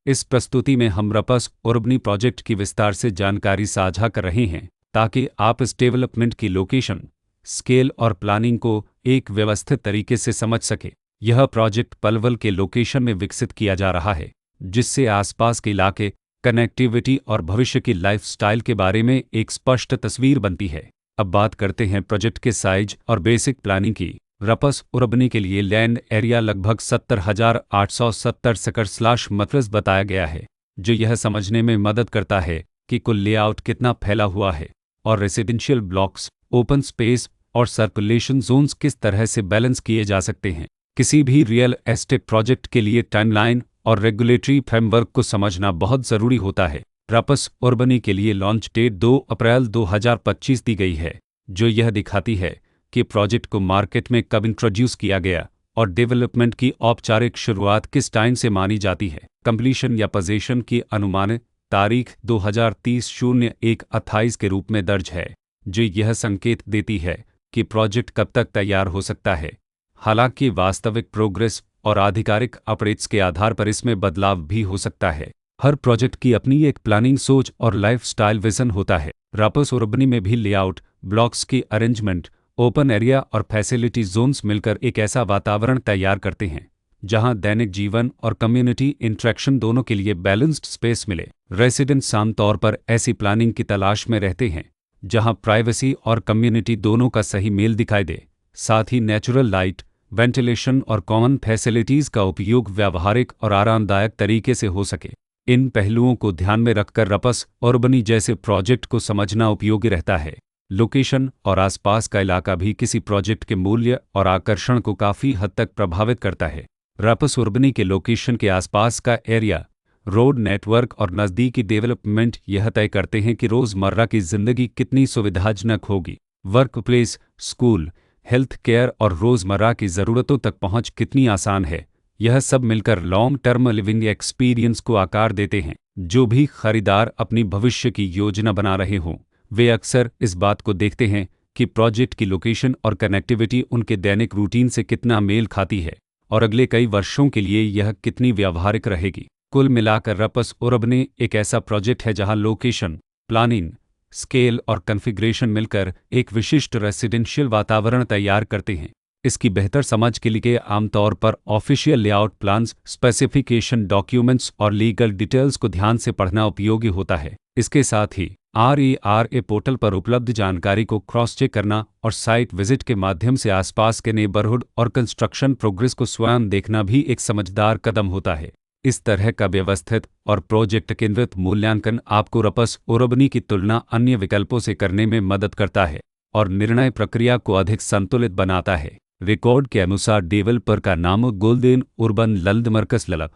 इस प्रस्तुति में हम रपस उर्बनी प्रोजेक्ट की विस्तार से जानकारी साझा कर रहे हैं ताकि आप इस डेवलपमेंट की लोकेशन, स्केल और प्लानिंग को एक व्यवस्थित तरीके से समझ सकें। यह प्रोजेक्ट पलवल के लोकेशन में विकसित किया जा रहा है, जिससे आसपास के इलाके, कनेक्टिविटी और भविष्य की लाइफस्टाइल के बारे में एक स्पष्ट तस्वीर बनती है। अब बात करते हैं प्रोजेक्ट के साइज और बेसिक प्लानिंग की। रपस उर्बनी के लिए लैंड एरिया लगभग 70,870 एकड़/मीटर्स बताया गया है, जो यह समझने में मदद करता है कि कुल लेआउट कितना फैला हुआ है और रेसिडेंशियल ब्लॉक्स, ओपन स्पेस और सर्कुलेशन जोन्स किस तरह से बैलेंस किए जा सकते हैं। किसी भी रियल एस्टेट प्रोजेक्ट के लिए टाइमलाइन और रेगुलेटरी फ्रेमवर्क को समझना बहुत ज़रूरी होता है। रपस उर्बनी के लिए लॉन्च डेट 2 अप्रैल 2025 दी गई है, जो यह दिखाती है कि प्रोजेक्ट को मार्केट में कब इंट्रोड्यूस किया गया और डेवलपमेंट की औपचारिक शुरुआत किस टाइम से मानी जाती है। कंप्लीशन या पोजीशन की अनुमानित तारीख 2030-01-28 के रूप में दर्ज है, जो यह संकेत देती है कि प्रोजेक्ट कब तक तैयार हो सकता है। हालांकि वास्तविक प्रोग्रेस और आधिकारिक अपडेट्स के आधार पर इसमें बदलाव भी हो सकता है। हर प्रोजेक्ट की अपनी एक प्लानिंग सोच और लाइफस्टाइल विजन होता है। रपस उर्बनी में भी लेआउट, ब्लॉक्स की अरेंजमेंट, ओपन एरिया और फैसिलिटी जोन्स मिलकर एक ऐसा वातावरण तैयार करते हैं जहां दैनिक जीवन और कम्युनिटी इंटरेक्शन दोनों के लिए बैलेंस्ड स्पेस मिले। रेसिडेंट्स आमतौर पर ऐसी प्लानिंग की तलाश में रहते हैं जहां प्राइवेसी और कम्युनिटी दोनों का सही मेल दिखाई दे। साथ ही नेचुरल लाइट, वेंटिलेशन और कॉमन फैसिलिटीज़ का उपयोग व्यावहारिक और आरामदायक तरीके से हो सके। इन पहलुओं को ध्यान में रखकर रपस उर्बनी जैसे प्रोजेक्ट को समझना उपयोगी रहता है। लोकेशन और आसपास का इलाका भी किसी प्रोजेक्ट के मूल्य और आकर्षण को काफ़ी हद तक प्रभावित करता है। रपस उर्बनी के लोकेशन के आसपास का एरिया, रोड नेटवर्क और नज़दीकी डेवलपमेंट यह तय करते हैं कि रोज़मर्रा की ज़िंदगी कितनी सुविधाजनक होगी। Work place, school, health care और रोज़मर्रा की ज़रूरतों तक पहुंच कितनी आसान है। यह सब मिलकर लॉन्ग टर्म लिविंग एक्सपीरियंस को आकार देते हैं। जो भी खरीदार अपनी भविष्य की योजना बना रहे हों, वे अक्सर इस बात को देखते हैं कि प्रोजेक्ट की लोकेशन और कनेक्टिविटी उनके दैनिक रूटीन से कितना मेल खाती है और अगले कई वर्षों के लिए यह कितनी व्यावहारिक रहेगी। कुल मिलाकर रपस उर्बनी एक ऐसा प्रोजेक्ट है जहां लोकेशन, प्लानिंग, स्केल और कॉन्फ़िगरेशन मिलकर एक विशिष्ट रेसिडेंशियल वातावरण तैयार करते हैं। इसकी बेहतर समझ के लिए आमतौर पर official layout plans, specification documents और लीगल डिटेल्स को ध्यान से पढ़ना उपयोगी होता है। इसके साथ ही RERA पोर्टल पर उपलब्ध जानकारी को क्रॉस चेक करना और साइट विजिट के माध्यम से आसपास के नेबरहुड और कंस्ट्रक्शन प्रोग्रेस को स्वयं देखना भी एक समझदार कदम होता है। इस तरह का व्यवस्थित और प्रोजेक्ट केंद्रित मूल्यांकन आपको रपस उर्बनी की तुलना अन्य विकल्पों से करने में मदद करता है और निर्णय प्रक्रिया को अधिक संतुलित बनाता है। रिकॉर्ड के अनुसार डेवलपर का नाम गोल्डेन उर्बन लैंडमार्क्स ललक